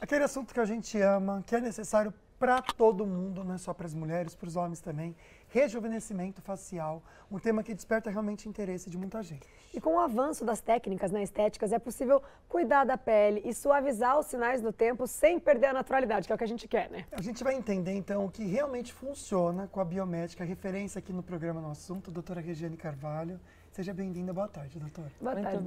Aquele assunto que a gente ama, que é necessário para todo mundo, não é só para as mulheres, para os homens também. Rejuvenescimento facial, um tema que desperta realmente interesse de muita gente. E com o avanço das técnicas estéticas, é possível cuidar da pele e suavizar os sinais do tempo sem perder a naturalidade, que é o que a gente quer, né? A gente vai entender, então, o que realmente funciona com a biomédica, referência aqui no programa No Assunto, doutora Regiane Carvalho. Seja bem-vinda, boa tarde, doutora. Boa tarde,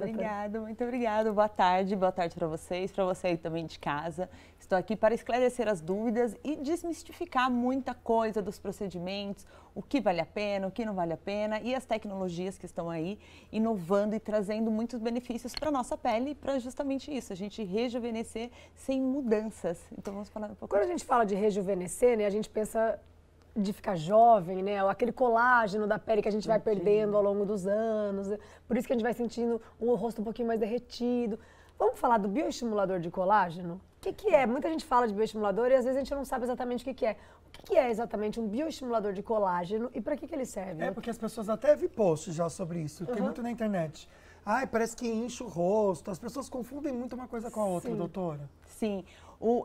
Muito obrigada. Boa tarde para vocês, para você aí também de casa. Estou aqui para esclarecer as dúvidas e desmistificar muita coisa dos procedimentos, o que vale a pena, o que não vale a pena e as tecnologias que estão aí inovando e trazendo muitos benefícios para a nossa pele e para justamente isso, a gente rejuvenescer sem mudanças. Então vamos falar um pouco. Quando a gente fala de rejuvenescer, né, a gente pensa de ficar jovem, né? Aquele colágeno da pele que a gente vai perdendo ao longo dos anos. Por isso que a gente vai sentindo o rosto um pouquinho mais derretido. Vamos falar do bioestimulador de colágeno? O que é? Muita gente fala de bioestimulador e às vezes a gente não sabe exatamente o que é. O que é exatamente um bioestimulador de colágeno e para que ele serve? É porque as pessoas até vi posts já sobre isso, tem muito na internet. Ai, parece que enche o rosto. As pessoas confundem muito uma coisa com a outra, doutora. Sim.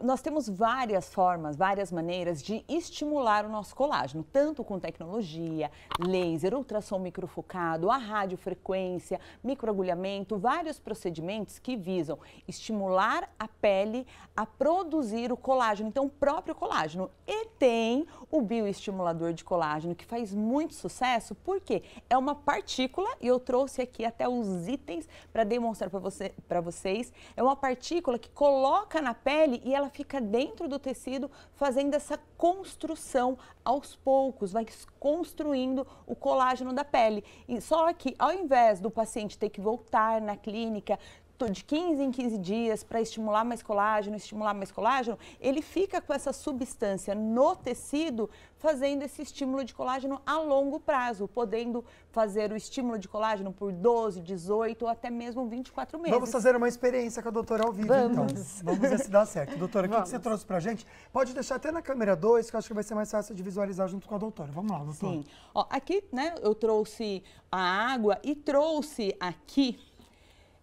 Nós temos várias formas, várias maneiras de estimular o nosso colágeno, tanto com tecnologia, laser, ultrassom microfocado, a radiofrequência, microagulhamento, vários procedimentos que visam estimular a pele a produzir o colágeno, então o próprio colágeno. E tem o bioestimulador de colágeno, que faz muito sucesso, porque é uma partícula, e eu trouxe aqui até os itens para demonstrar para vocês, é uma partícula que coloca na pele e ela fica dentro do tecido fazendo essa construção aos poucos, vai construindo o colágeno da pele. E só que ao invés do paciente ter que voltar na clínica de 15 em 15 dias para estimular mais colágeno, ele fica com essa substância no tecido fazendo esse estímulo de colágeno a longo prazo, podendo fazer o estímulo de colágeno por 12, 18 ou até mesmo 24 meses. Vamos fazer uma experiência com a doutora ao vivo, então. Vamos ver se dá certo. Doutora, o que você trouxe pra gente? Pode deixar até na câmera 2, que eu acho que vai ser mais fácil de visualizar junto com a doutora. Vamos lá, doutora. Sim. Ó, aqui, né, eu trouxe a água e trouxe aqui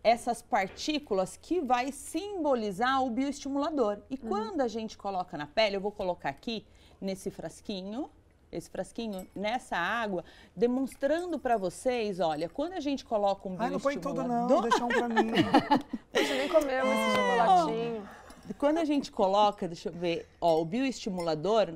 essas partículas que vai simbolizar o bioestimulador. E quando a gente coloca na pele, eu vou colocar aqui nesse frasquinho, nessa água, demonstrando para vocês, olha, quando a gente coloca um bioestimulador... não põe tudo não, deixa um para mim. Deixa eu nem comer esse chocolatinho. Quando a gente coloca, deixa eu ver, ó, o bioestimulador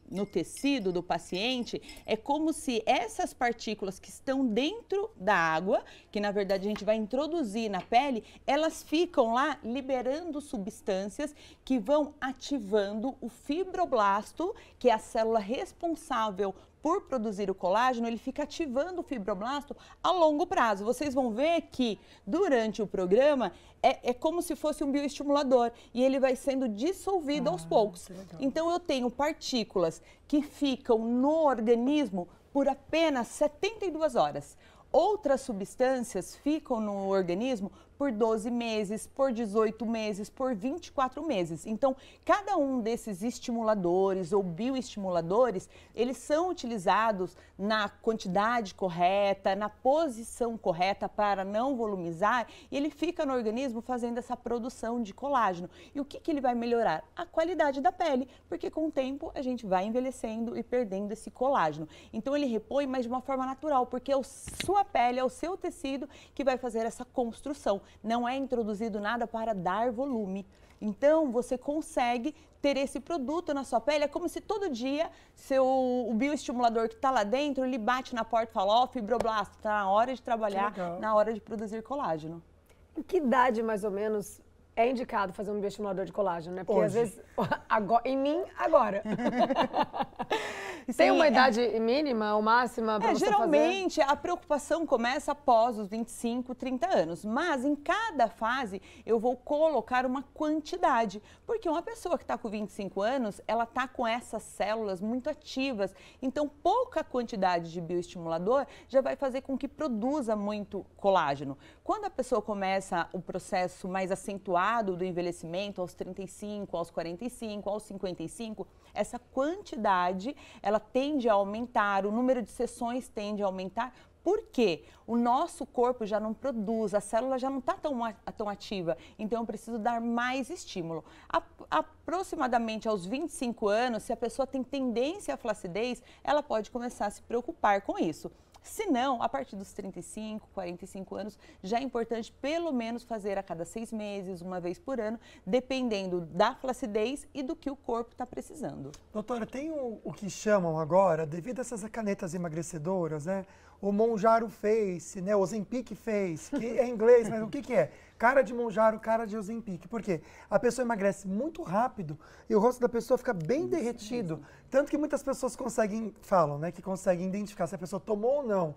no tecido do paciente, é como se essas partículas que estão dentro da água, que na verdade a gente vai introduzir na pele, elas ficam lá liberando substâncias que vão ativando o fibroblasto, que é a célula responsável por produzir o colágeno, ele fica ativando o fibroblasto a longo prazo. Vocês vão ver que durante o programa é como se fosse um bioestimulador e ele vai sendo dissolvido aos poucos. Então eu tenho partículas que ficam no organismo por apenas 72 horas. Outras substâncias ficam no organismo por 12 meses, por 18 meses, por 24 meses. Então, cada um desses estimuladores ou bioestimuladores, eles são utilizados na quantidade correta, na posição correta para não volumizar, e ele fica no organismo fazendo essa produção de colágeno. E o que ele vai melhorar? A qualidade da pele, porque com o tempo a gente vai envelhecendo e perdendo esse colágeno. Então, ele repõe, mas de uma forma natural, porque é a sua pele, é o seu tecido que vai fazer essa construção. Não é introduzido nada para dar volume. Então, você consegue ter esse produto na sua pele. É como se todo dia o bioestimulador que está lá dentro, ele bate na porta e fala, ó, fibroblasto, está na hora de trabalhar, na hora de produzir colágeno. Em que idade, mais ou menos, é indicado fazer um bioestimulador de colágeno, né? Porque às vezes, em mim, agora. Tem uma idade mínima ou máxima para você geralmente, a preocupação começa após os 25, 30 anos. Mas em cada fase, eu vou colocar uma quantidade. Porque uma pessoa que está com 25 anos, ela está com essas células muito ativas. Então, pouca quantidade de bioestimulador já vai fazer com que produza muito colágeno. Quando a pessoa começa o processo mais acentuado do envelhecimento, aos 35, aos 45, aos 55, essa quantidade, ela tende a aumentar, o número de sessões tende a aumentar Por quê? O nosso corpo já não produz, a célula já não está tão ativa, então eu preciso dar mais estímulo. Aproximadamente aos 25 anos, se a pessoa tem tendência à flacidez, ela pode começar a se preocupar com isso. Se não, a partir dos 35, 45 anos, já é importante pelo menos fazer a cada 6 meses, uma vez por ano, dependendo da flacidez e do que o corpo está precisando. Doutora, tem o que chamam agora, devido a essas canetas emagrecedoras, né? O Mounjaro Face, né? O Ozempic Face, que é inglês, mas o que é? Cara de Mounjaro, cara de Ozempic. Por quê? A pessoa emagrece muito rápido e o rosto da pessoa fica bem derretido. Tanto que muitas pessoas falam, né? Que conseguem identificar se a pessoa tomou ou não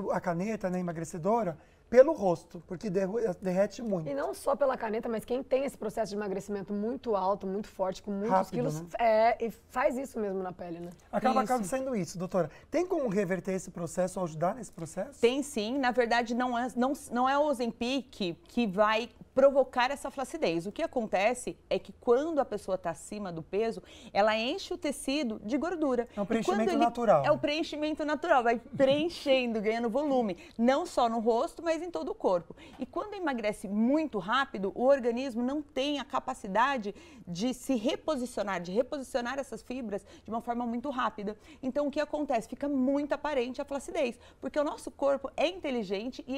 a caneta, né, emagrecedora, pelo rosto, porque derrete muito. E não só pela caneta, mas quem tem esse processo de emagrecimento muito alto, muito forte, com muitos Rápido, quilos, né? e faz isso mesmo na pele, né? Acaba sendo isso, doutora. Tem como reverter esse processo, ou ajudar nesse processo? Tem sim, na verdade não é o Ozempic que vai provocar essa flacidez. O que acontece é que quando a pessoa está acima do peso, ela enche o tecido de gordura. É um preenchimento natural. É o preenchimento natural, vai preenchendo, ganhando volume, não só no rosto, mas em todo o corpo. E quando emagrece muito rápido, o organismo não tem a capacidade de se reposicionar, de reposicionar essas fibras de uma forma muito rápida. Então, o que acontece? Fica muito aparente a flacidez, porque o nosso corpo é inteligente e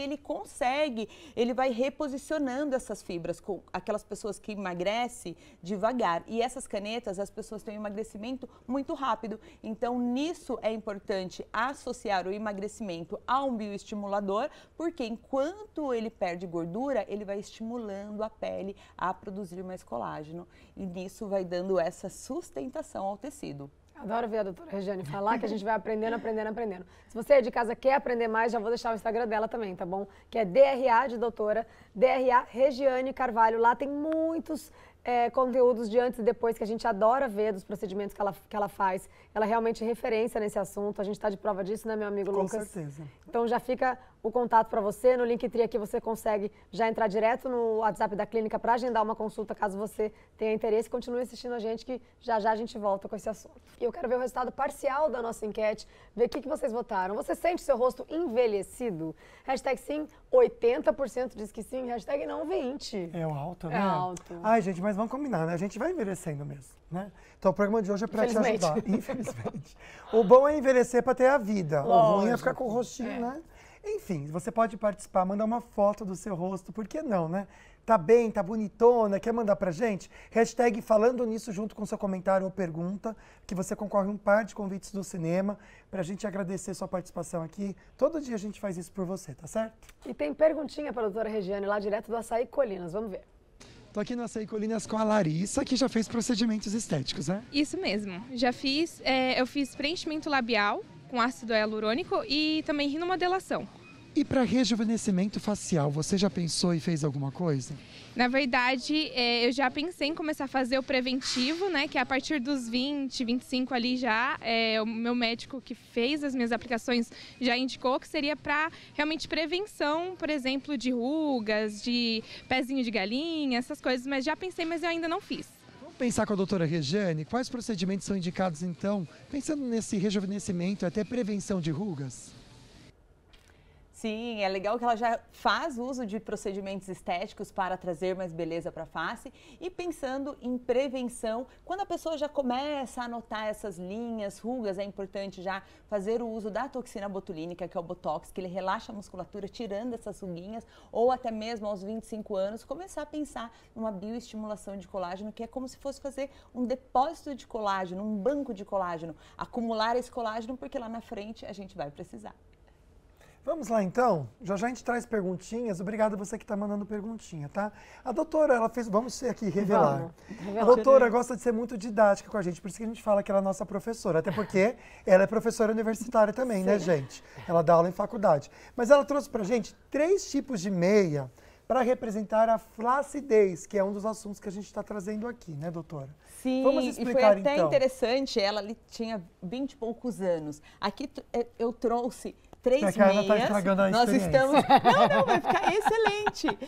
ele vai reposicionando essas fibras com aquelas pessoas que emagrecem devagar. E essas canetas, as pessoas têm um emagrecimento muito rápido. Então, nisso é importante associar o emagrecimento a um bioestimulador, porque enquanto ele perde gordura, ele vai estimulando a pele a produzir mais colágeno. E nisso vai dando essa sustentação ao tecido. Adoro ver a doutora Regiane falar que a gente vai aprendendo. Se você é de casa quer aprender mais, já vou deixar o Instagram dela também, tá bom? Que é DRA de doutora, DRA Regiane Carvalho. Lá tem muitos conteúdos de antes e depois que a gente adora ver dos procedimentos que ela faz. Ela é realmente referência nesse assunto. A gente está de prova disso, né, meu amigo Lucas? Com certeza. Então já fica o contato para você. No Linktree aqui você consegue já entrar direto no WhatsApp da clínica para agendar uma consulta, caso você tenha interesse. Continue assistindo a gente, que já a gente volta com esse assunto. E eu quero ver o resultado parcial da nossa enquete, ver o que vocês votaram. Você sente seu rosto envelhecido? Hashtag sim, 80% diz que sim. Hashtag não, 20%. É alto, né? É alto. Ai, gente, mas vamos combinar, né? A gente vai envelhecendo mesmo, né? Então o programa de hoje é para te ajudar, infelizmente. O bom é envelhecer para ter a vida. O ruim é ficar com o rostinho, né? Enfim, você pode participar, mandar uma foto do seu rosto, por que não, né? Tá bem, tá bonitona, quer mandar pra gente? Hashtag falando nisso junto com seu comentário ou pergunta, que você concorre um par de convites do cinema, pra gente agradecer sua participação aqui. Todo dia a gente faz isso por você, tá certo? E tem perguntinha pra doutora Regiane lá direto do Açaí Colinas, vamos ver. Tô aqui no Açaí Colinas com a Larissa, que já fez procedimentos estéticos, né? Isso mesmo, já fiz, eu fiz preenchimento labial com ácido hialurônico e também rinomodelação. E para rejuvenescimento facial, você já pensou e fez alguma coisa? Na verdade, eu já pensei em começar a fazer o preventivo, né? Que a partir dos 20, 25 ali já, o meu médico que fez as minhas aplicações já indicou que seria para realmente prevenção, por exemplo, de rugas, de pezinho de galinha, essas coisas. Mas já pensei, mas eu ainda não fiz. Vamos pensar com a doutora Regiane, quais procedimentos são indicados então, pensando nesse rejuvenescimento, até prevenção de rugas? Sim, é legal que ela já faz uso de procedimentos estéticos para trazer mais beleza para a face e pensando em prevenção, quando a pessoa já começa a notar essas linhas, rugas, é importante já fazer o uso da toxina botulínica, que é o Botox, que ele relaxa a musculatura, tirando essas ruguinhas, ou até mesmo aos 25 anos, começar a pensar numa bioestimulação de colágeno, que é como se fosse fazer um depósito de colágeno, um banco de colágeno, acumular esse colágeno, porque lá na frente a gente vai precisar. Vamos lá então? Já a gente traz perguntinhas. Obrigado a você que está mandando perguntinha, tá? A doutora, ela fez... Vamos ser aqui revelar. A doutora gosta de ser muito didática com a gente, por isso que a gente fala que ela é nossa professora. Até porque ela é professora universitária também, né, gente? Ela dá aula em faculdade. Mas ela trouxe pra gente 3 tipos de meia para representar a flacidez, que é um dos assuntos que a gente está trazendo aqui, né, doutora? Sim, vamos explicar, e foi até interessante, ela tinha 20 e poucos anos. Aqui eu trouxe 3 meias. Ela tá estragando a Nós experiência. estamos... Não, vai ficar excelente.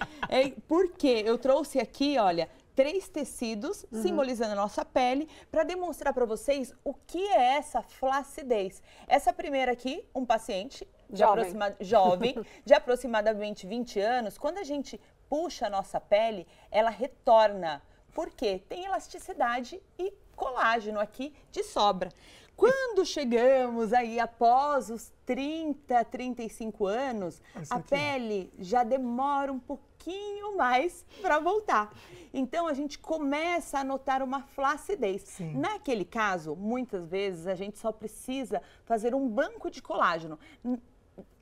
Porque eu trouxe aqui, olha, 3 tecidos simbolizando a nossa pele para demonstrar para vocês o que é essa flacidez. Essa primeira aqui, um paciente de aproximadamente 20 anos, quando a gente puxa a nossa pele, ela retorna. Por quê? Tem elasticidade e colágeno aqui de sobra. Quando chegamos aí após os 30, 35 anos, a pele já demora um pouquinho mais para voltar. Então, a gente começa a notar uma flacidez. Sim. Naquele caso, muitas vezes, a gente só precisa fazer um banco de colágeno.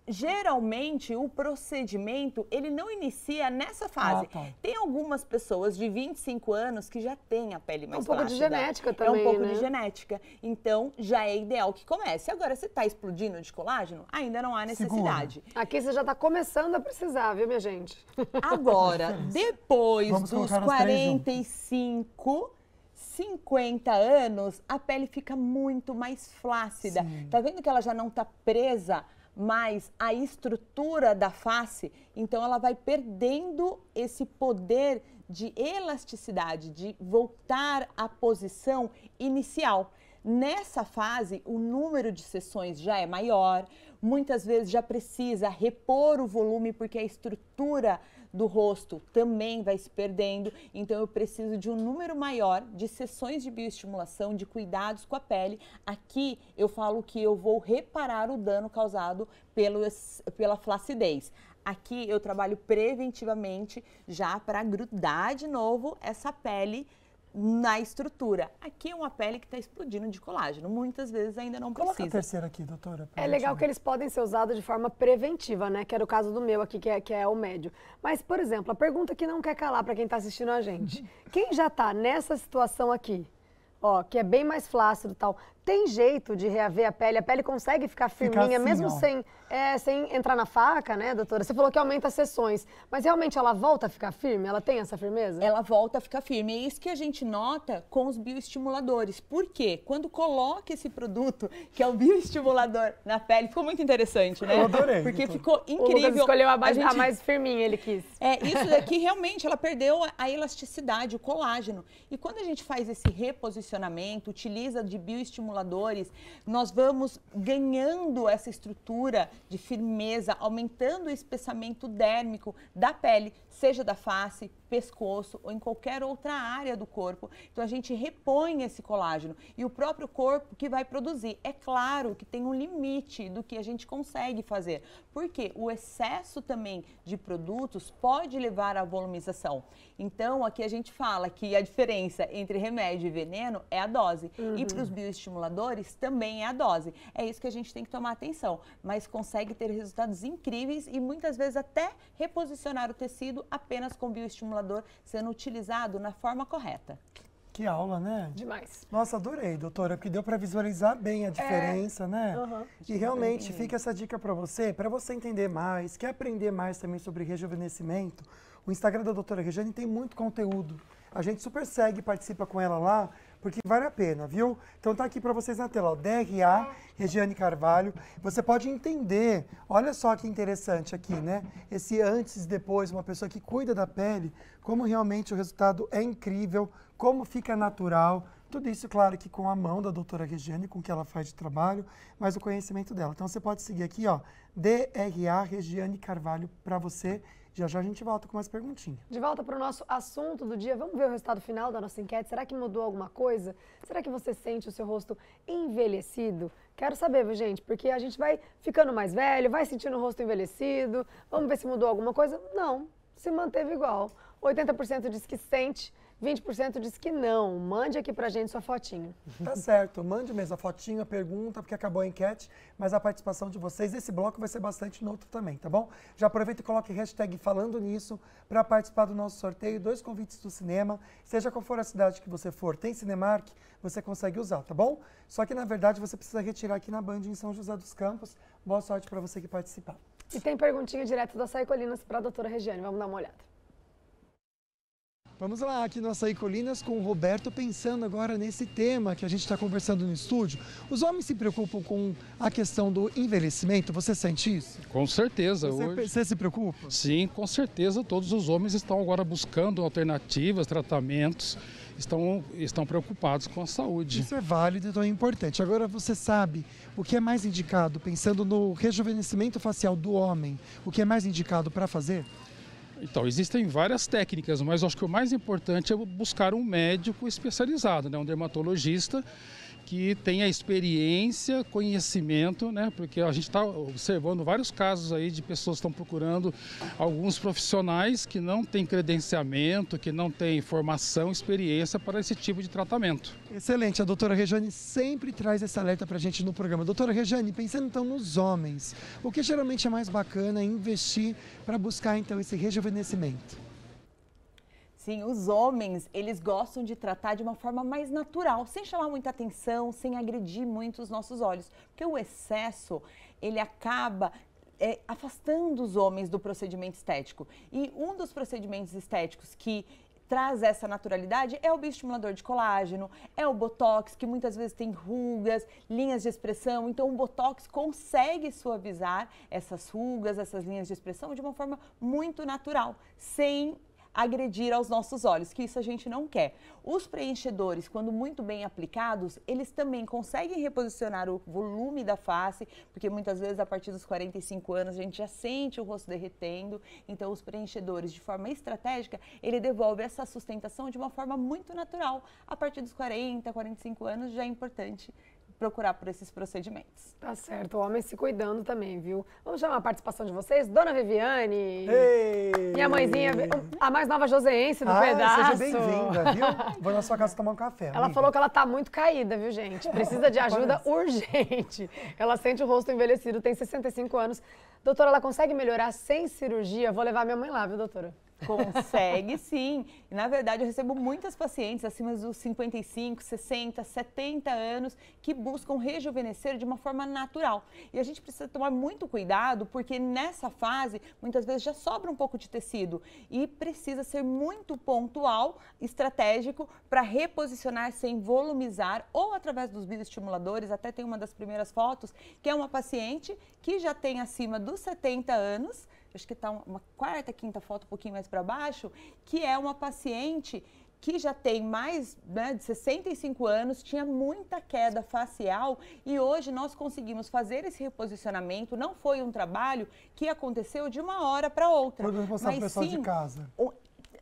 Geralmente, o procedimento, ele não inicia nessa fase. Tem algumas pessoas de 25 anos que já têm a pele mais flácida. É um pouco de genética também, É um pouco de genética. Então, já é ideal que comece. Agora, você está explodindo de colágeno, ainda não há necessidade. Aqui você já está começando a precisar, viu, minha gente? Agora, depois dos 45... 50 anos, a pele fica muito mais flácida. Sim. Tá vendo que ela já não está presa mais à estrutura da face? Então, ela vai perdendo esse poder de elasticidade, de voltar à posição inicial. Nessa fase, o número de sessões já é maior, muitas vezes já precisa repor o volume porque a estrutura do rosto também vai se perdendo, então eu preciso de um número maior de sessões de bioestimulação, de cuidados com a pele. Aqui eu falo que eu vou reparar o dano causado pela flacidez. Aqui eu trabalho preventivamente já para grudar de novo essa pele na estrutura. Aqui é uma pele que está explodindo de colágeno. Muitas vezes ainda não precisa. Coloca a terceira aqui, doutora. É legal que eles podem ser usados de forma preventiva, né? Que era o caso do meu aqui, que é o médio. Mas, por exemplo, a pergunta que não quer calar para quem está assistindo a gente. Quem já está nessa situação aqui, ó, que é bem mais flácido e tal, tem jeito de reaver a pele? A pele consegue ficar firminha, assim, mesmo sem entrar na faca, né, doutora? Você falou que aumenta as sessões, mas realmente ela volta a ficar firme? Ela tem essa firmeza? Ela volta a ficar firme. É isso que a gente nota com os bioestimuladores. Por quê? Quando coloca esse produto, que é o bioestimulador, na pele, ficou muito interessante, né? Eu adorei. Porque ficou incrível. O Lucas escolheu a mais firminha, ele quis. Isso daqui realmente, ela perdeu a elasticidade, o colágeno. E quando a gente faz esse reposicionamento, utiliza de bioestimuladores, nós vamos ganhando essa estrutura de firmeza, aumentando o espessamento dérmico da pele, seja da face, pescoço ou em qualquer outra área do corpo. Então, a gente repõe esse colágeno e o próprio corpo que vai produzir. É claro que tem um limite do que a gente consegue fazer, porque o excesso também de produtos pode levar à volumização. Então, aqui a gente fala que a diferença entre remédio e veneno é a dose. E para os bioestimuladores também é a dose. É isso que a gente tem que tomar atenção, mas consegue ter resultados incríveis e muitas vezes até reposicionar o tecido apenas com bioestimulador sendo utilizado na forma correta. Que aula, né? Demais. Nossa, adorei, doutora, porque deu para visualizar bem a diferença, né? E realmente fica essa dica para você entender mais, quer aprender mais também sobre rejuvenescimento. O Instagram da doutora Regiane tem muito conteúdo. A gente super segue e participa com ela lá, porque vale a pena, viu? Então tá aqui para vocês na tela, ó, DRA Regiane Carvalho. Você pode entender, olha só que interessante aqui, né? Esse antes e depois, uma pessoa que cuida da pele, como realmente o resultado é incrível, como fica natural. Tudo isso, claro, que com a mão da doutora Regiane, com o que ela faz de trabalho, mas o conhecimento dela. Então você pode seguir aqui, ó, DRA Regiane Carvalho para você. Já já a gente volta com mais perguntinhas. De volta para o nosso assunto do dia, vamos ver o resultado final da nossa enquete. Será que mudou alguma coisa? Será que você sente o seu rosto envelhecido? Quero saber, viu, gente? Porque a gente vai ficando mais velho, vai sentindo o rosto envelhecido. Vamos ver se mudou alguma coisa? Não, se manteve igual. 80% diz que sente, 20% diz que não. Mande aqui pra gente sua fotinho. Tá certo, mande mesmo a fotinho, a pergunta, porque acabou a enquete, mas a participação de vocês, esse bloco vai ser bastante no outro também, tá bom? Já aproveita e coloque hashtag falando nisso para participar do nosso sorteio, 2 convites do cinema, seja qual for a cidade que você for, tem Cinemark, você consegue usar, tá bom? Só que na verdade você precisa retirar aqui na Band em São José dos Campos. Boa sorte para você que participar. E tem perguntinha direto do Açaí Colinas para a doutora Regiane, vamos dar uma olhada. Vamos lá, aqui no Açaí Colinas com o Roberto, pensando agora nesse tema que a gente está conversando no estúdio. Os homens se preocupam com a questão do envelhecimento, você sente isso? Com certeza. Você se preocupa? Sim, com certeza. Todos os homens estão agora buscando alternativas, tratamentos. estão preocupados com a saúde. Isso é válido e tão importante. Agora você sabe o que é mais indicado, pensando no rejuvenescimento facial do homem, o que é mais indicado para fazer? Então, existem várias técnicas, mas eu acho que o mais importante é buscar um médico especializado, né? Um dermatologista que tenha experiência, conhecimento, né? Porque a gente está observando vários casos aí de pessoas que estão procurando alguns profissionais que não têm credenciamento, que não têm formação, experiência para esse tipo de tratamento. Excelente, a doutora Rejane sempre traz esse alerta para a gente no programa. Doutora Rejane, pensando então nos homens, o que geralmente é mais bacana é investir para buscar então esse rejuvenescimento? Sim, os homens, eles gostam de tratar de uma forma mais natural, sem chamar muita atenção, sem agredir muito os nossos olhos. Porque o excesso, ele acaba afastando os homens do procedimento estético. E um dos procedimentos estéticos que traz essa naturalidade é o bioestimulador de colágeno, é o botox, que muitas vezes tem rugas, linhas de expressão. Então, o botox consegue suavizar essas rugas, essas linhas de expressão de uma forma muito natural, sem agredir aos nossos olhos, que isso a gente não quer. Os preenchedores, quando muito bem aplicados, eles também conseguem reposicionar o volume da face, porque muitas vezes a partir dos 45 anos a gente já sente o rosto derretendo, então os preenchedores de forma estratégica, ele devolve essa sustentação de uma forma muito natural. A partir dos 40, 45 anos já é importante procurar por esses procedimentos. Tá certo, o homem se cuidando também, viu? Vamos chamar a participação de vocês? Dona Viviane, Ei! Minha mãezinha, a mais nova joseense do pedaço. Seja bem-vinda, viu? Vou na sua casa tomar um café. Ela falou que ela tá muito caída, viu, gente? Precisa de ajuda urgente. Ela sente o rosto envelhecido, tem 65 anos. Doutora, ela consegue melhorar sem cirurgia? Vou levar minha mãe lá, viu, doutora? Consegue, sim. E, na verdade, eu recebo muitas pacientes acima dos 55, 60, 70 anos que buscam rejuvenescer de uma forma natural. E a gente precisa tomar muito cuidado porque nessa fase, muitas vezes já sobra um pouco de tecido e precisa ser muito pontual, estratégico para reposicionar sem volumizar ou através dos bioestimuladores. Até tem uma das primeiras fotos que é uma paciente que já tem acima dos 70 anos, acho que está uma quarta, quinta foto um pouquinho mais para baixo, que é uma paciente que já tem mais de 65 anos, tinha muita queda facial e hoje nós conseguimos fazer esse reposicionamento. Não foi um trabalho que aconteceu de uma hora para outra. Vou mostrar para o pessoal de casa.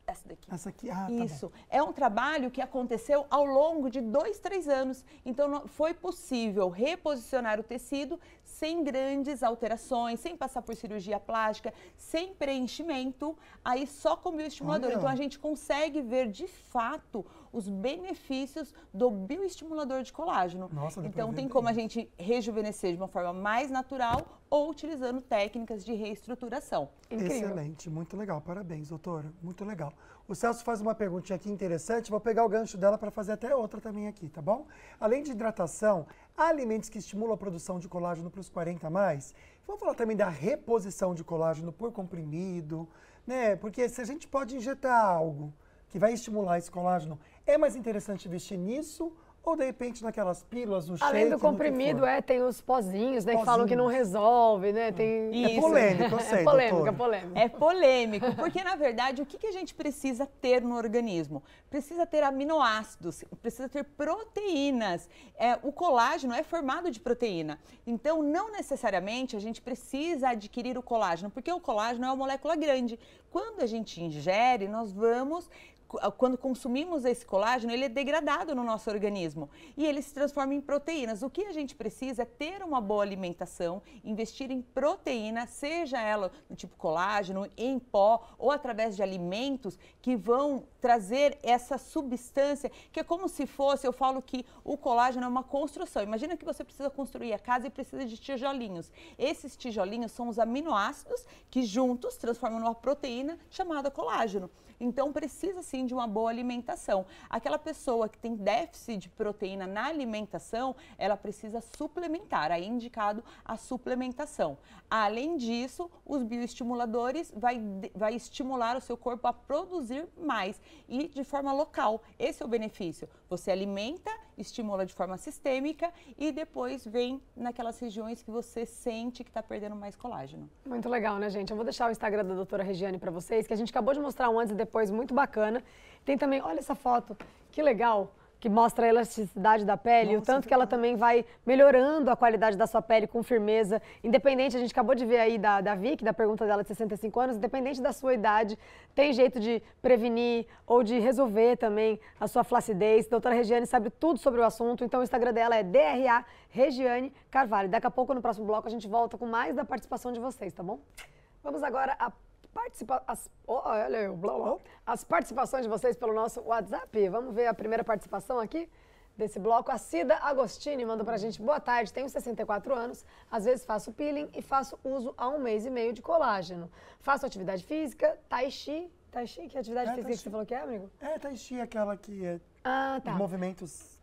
Essa daqui. Essa aqui, Isso. Tá bom. É um trabalho que aconteceu ao longo de 2, 3 anos. Então, foi possível reposicionar o tecido sem grandes alterações, sem passar por cirurgia plástica, sem preenchimento, aí só com bioestimulador. Então, a gente consegue ver, de fato, os benefícios do bioestimulador de colágeno. Nossa, então, tem como a gente rejuvenescer de uma forma mais natural ou utilizando técnicas de reestruturação. Incrível. Excelente, muito legal. Parabéns, doutora. Muito legal. O Celso faz uma perguntinha aqui interessante, vou pegar o gancho dela para fazer até outra também aqui, tá bom? Além de hidratação, há alimentos que estimulam a produção de colágeno para os 40 a mais? Vamos falar também da reposição de colágeno por comprimido, né? Porque se a gente pode injetar algo que vai estimular esse colágeno, é mais interessante investir nisso? Ou, de repente, naquelas pílulas, no shake, além do comprimido, tem os pozinhos, né? Que falam que não resolve, né? É polêmico, eu sei, polêmica, polêmica. É polêmico, porque, na verdade, o que a gente precisa ter no organismo? Precisa ter aminoácidos, precisa ter proteínas. O colágeno é formado de proteína. Então, não necessariamente a gente precisa adquirir o colágeno, porque o colágeno é uma molécula grande. Quando a gente ingere, nós vamos... Quando consumimos esse colágeno, ele é degradado no nosso organismo e ele se transforma em proteínas. O que a gente precisa é ter uma boa alimentação, investir em proteína, seja ela do tipo colágeno, em pó ou através de alimentos que vão trazer essa substância, que é como se fosse, eu falo que o colágeno é uma construção. Imagina que você precisa construir a casa e precisa de tijolinhos. Esses tijolinhos são os aminoácidos que juntos transformam numa proteína chamada colágeno. Então, precisa sim de uma boa alimentação. Aquela pessoa que tem déficit de proteína na alimentação, ela precisa suplementar, é indicado a suplementação. Além disso, os bioestimuladores vai estimular o seu corpo a produzir mais e de forma local. Esse é o benefício. Você alimenta, estimula de forma sistêmica e depois vem naquelas regiões que você sente que está perdendo mais colágeno. Muito legal, né, gente? Eu vou deixar o Instagram da doutora Regiane para vocês, que a gente acabou de mostrar um antes e depois muito bacana. Tem também, olha essa foto, Que legal. Que mostra a elasticidade da pele, nossa, o tanto que ela também vai melhorando a qualidade da sua pele com firmeza. Independente, a gente acabou de ver aí da Vicky, da pergunta dela de 65 anos, independente da sua idade, tem jeito de prevenir ou de resolver também a sua flacidez. Doutora Regiane sabe tudo sobre o assunto, então o Instagram dela é DRA Regiane Carvalho. Daqui a pouco, no próximo bloco, a gente volta com mais da participação de vocês, tá bom? Vamos agora as participações de vocês pelo nosso WhatsApp. Vamos ver a primeira participação aqui desse bloco. A Cida Agostini mandou pra gente: boa tarde, tenho 64 anos, às vezes faço peeling e faço uso há 1 mês e meio de colágeno. Faço atividade física, tai chi, que atividade física que você falou que é, amigo? Tai chi é aquela que é movimentos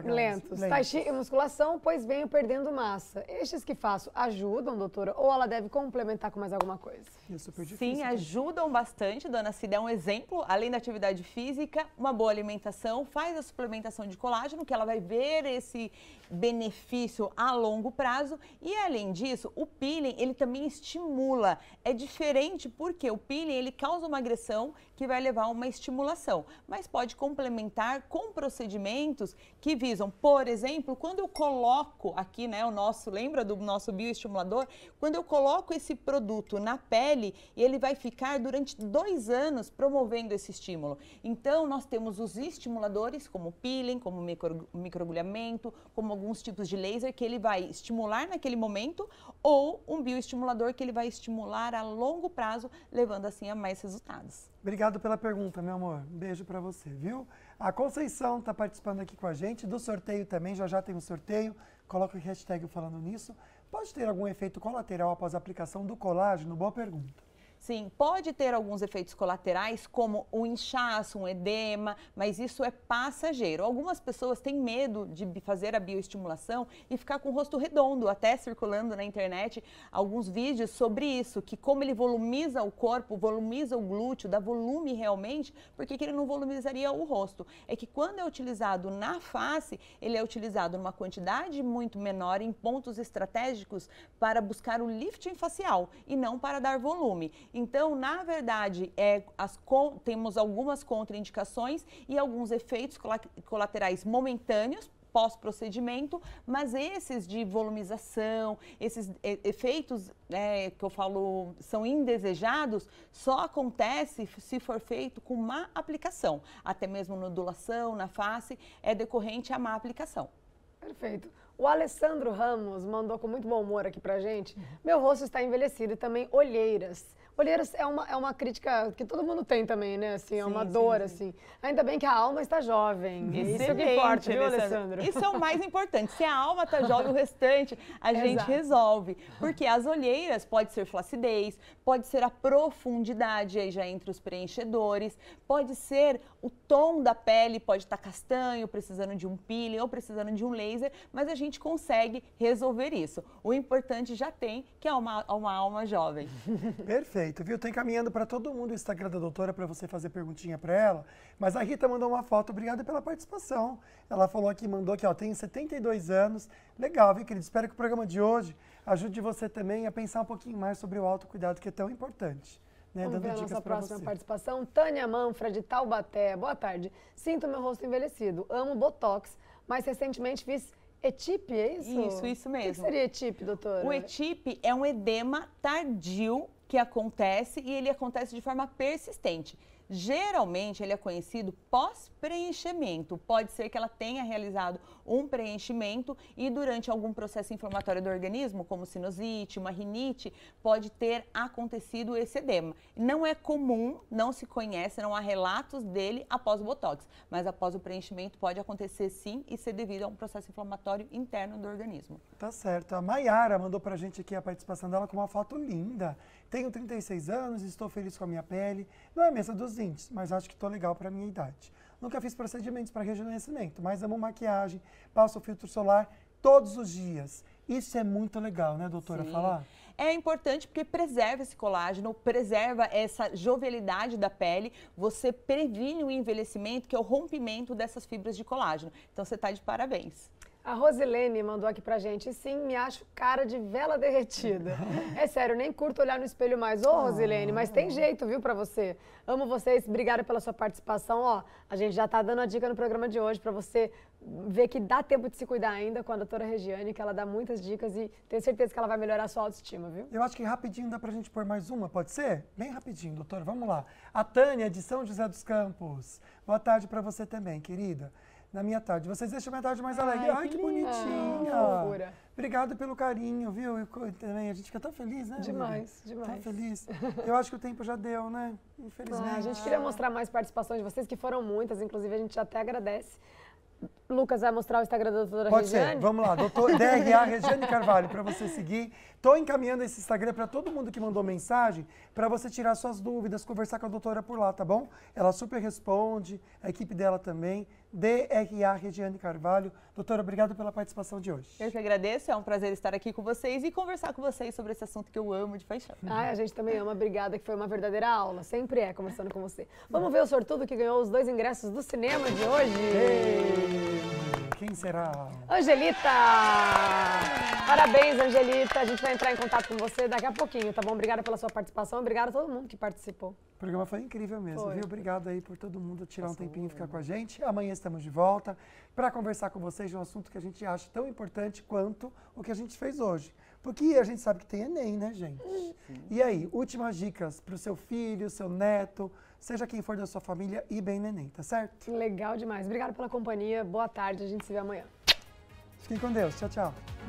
lentos. Tai chi e musculação, pois venho perdendo massa. Estes que faço ajudam, doutora, ou ela deve complementar com mais alguma coisa? É super difícil. Sim, ajudam bastante, dona Cida. É um exemplo, além da atividade física, uma boa alimentação, faz a suplementação de colágeno, que ela vai ver esse benefício a longo prazo. E além disso, o peeling, ele também estimula. É diferente porque o peeling, ele causa uma agressão que vai levar a uma estimulação, mas pode complementar com procedimentos que visam, por exemplo, quando eu coloco aqui, né, lembra do nosso bioestimulador? Quando eu coloco esse produto na pele, ele vai ficar durante 2 anos promovendo esse estímulo. Então, nós temos os estimuladores, como o peeling, como o microagulhamento, como alguns tipos de laser que ele vai estimular naquele momento, ou um bioestimulador que ele vai estimular a longo prazo, levando assim a mais resultados. Obrigado pela pergunta, meu amor. Um beijo pra você, viu? A Conceição tá participando aqui com a gente, do sorteio também, já tem um sorteio, coloca o hashtag falando nisso. Pode ter algum efeito colateral após a aplicação do colágeno? Boa pergunta. Sim, pode ter alguns efeitos colaterais, como um inchaço, um edema, mas isso é passageiro. Algumas pessoas têm medo de fazer a bioestimulação e ficar com o rosto redondo, até circulando na internet alguns vídeos sobre isso, que como ele volumiza o corpo, volumiza o glúteo, dá volume realmente, por que ele não volumizaria o rosto? É que quando é utilizado na face, ele é utilizado numa quantidade muito menor, em pontos estratégicos, para buscar o lifting facial e não para dar volume. Então, na verdade, temos algumas contraindicações e alguns efeitos colaterais momentâneos, pós-procedimento, mas esses de volumização, esses efeitos que eu falo são indesejados, só acontece se for feito com má aplicação. Até mesmo nodulação na face é decorrente a má aplicação. Perfeito. O Alessandro Ramos mandou com muito bom humor aqui pra gente: meu rosto está envelhecido e também olheiras. Olheiras é uma crítica que todo mundo tem também, né? Assim, é uma dor, assim. Ainda bem que a alma está jovem. Isso é o que importa, viu, Alessandro? Isso é o mais importante. Se a alma está jovem, o restante a gente resolve. Porque as olheiras pode ser flacidez, pode ser a profundidade aí já entre os preenchedores, pode ser o tom da pele, pode estar castanho, precisando de um peeling ou precisando de um laser, mas a gente consegue resolver isso. O importante já tem, que é uma alma jovem. Perfeito. Viu? Tô encaminhando para todo mundo o Instagram da doutora para você fazer perguntinha para ela. Mas a Rita mandou uma foto. Obrigada pela participação. Ela falou aqui, mandou aqui, ó, tenho 72 anos. Legal, viu, querido? Espero que o programa de hoje ajude você também a pensar um pouquinho mais sobre o autocuidado, que é tão importante. Né? Vamos ver a nossa próxima participação. Tânia Manfra, de Taubaté. Boa tarde. Sinto meu rosto envelhecido. Amo Botox, mas recentemente fiz ETIP, é isso? Isso mesmo. O que seria ETIP, doutora? O ETIP é um edema tardio que acontece e ele acontece de forma persistente. Geralmente, ele é conhecido pós-preenchimento. Pode ser que ela tenha realizado um preenchimento e durante algum processo inflamatório do organismo, como sinusite, uma rinite, pode ter acontecido esse edema. Não é comum, não se conhece, não há relatos dele após o Botox, mas após o preenchimento pode acontecer sim e ser devido a um processo inflamatório interno do organismo. Tá certo. A Maiara mandou pra gente aqui a participação dela com uma foto linda. Tenho 36 anos, estou feliz com a minha pele. Não é a mesa dos 20, mas acho que estou legal para a minha idade. Nunca fiz procedimentos para rejuvenescimento, mas amo maquiagem, passo filtro solar todos os dias. Isso é muito legal, né, doutora, falar? É importante porque preserva esse colágeno, preserva essa jovialidade da pele, você previne o envelhecimento, que é o rompimento dessas fibras de colágeno. Então, você está de parabéns. A Rosilene mandou aqui pra gente. E sim, me acho cara de vela derretida. É sério, nem curto olhar no espelho mais. Ô, Rosilene, mas tem jeito, viu, pra você. Amo vocês, obrigada pela sua participação. Ó, a gente já tá dando a dica no programa de hoje pra você ver que dá tempo de se cuidar ainda com a doutora Regiane, que ela dá muitas dicas e tenho certeza que ela vai melhorar a sua autoestima, viu? Eu acho que rapidinho dá pra gente pôr mais uma, pode ser? Bem rapidinho, doutora, vamos lá. A Tânia, de São José dos Campos. Boa tarde pra você também, querida. Na minha tarde. Vocês deixam a minha tarde mais alegre. Ai, que bonitinha. Fofura. Obrigado pelo carinho, viu? Também a gente fica tão feliz, né? Demais, demais. Tão feliz. Eu acho que o tempo já deu, né? Infelizmente. A gente queria mostrar mais participações de vocês, que foram muitas, inclusive a gente até agradece. Lucas vai mostrar o Instagram da doutora Regiane? Pode ser, vamos lá, doutor DRA Regiane Carvalho, para você seguir. Estou encaminhando esse Instagram para todo mundo que mandou mensagem, para você tirar suas dúvidas, conversar com a doutora por lá, tá bom? Ela super responde, a equipe dela também. DRA Regiane Carvalho. Doutora, obrigado pela participação de hoje. Eu que agradeço, é um prazer estar aqui com vocês e conversar com vocês sobre esse assunto que eu amo de paixão. Ai, a gente também ama, obrigada, que foi uma verdadeira aula, sempre é, conversando com você. Vamos ver o sortudo que ganhou os 2 ingressos do cinema de hoje? Quem será? Angelita! Parabéns, Angelita, a gente vai entrar em contato com você daqui a pouquinho, tá bom? Obrigada pela sua participação, obrigada a todo mundo que participou. O programa foi incrível mesmo, Foi. viu? Obrigado aí por todo mundo tirar um tempinho e ficar com a gente. Amanhã estamos de volta para conversar com vocês de um assunto que a gente acha tão importante quanto o que a gente fez hoje. Porque a gente sabe que tem Enem, né, gente? E aí, últimas dicas para o seu filho, seu neto, seja quem for da sua família, ir bem no Enem, tá certo? Legal demais. Obrigada pela companhia, boa tarde, a gente se vê amanhã. Fiquem com Deus. Tchau, tchau.